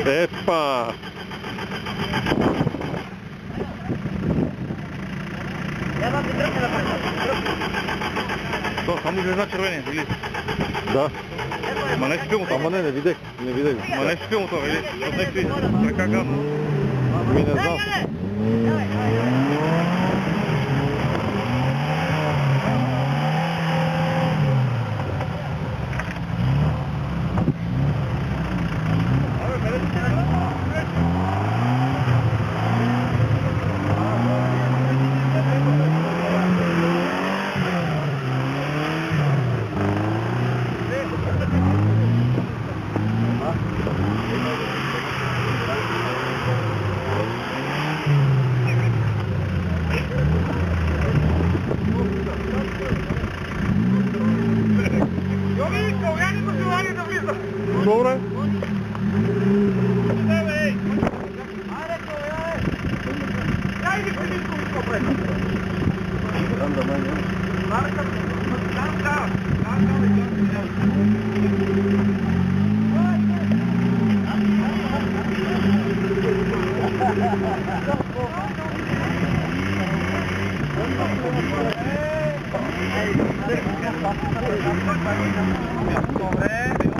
Epa! То, само излезна червения, или? Да. Ма не спил Ама не видях. Не видях. Ма не спил това, или? От не спи. Ръка гадно. Ми не знам. Добре. Добре.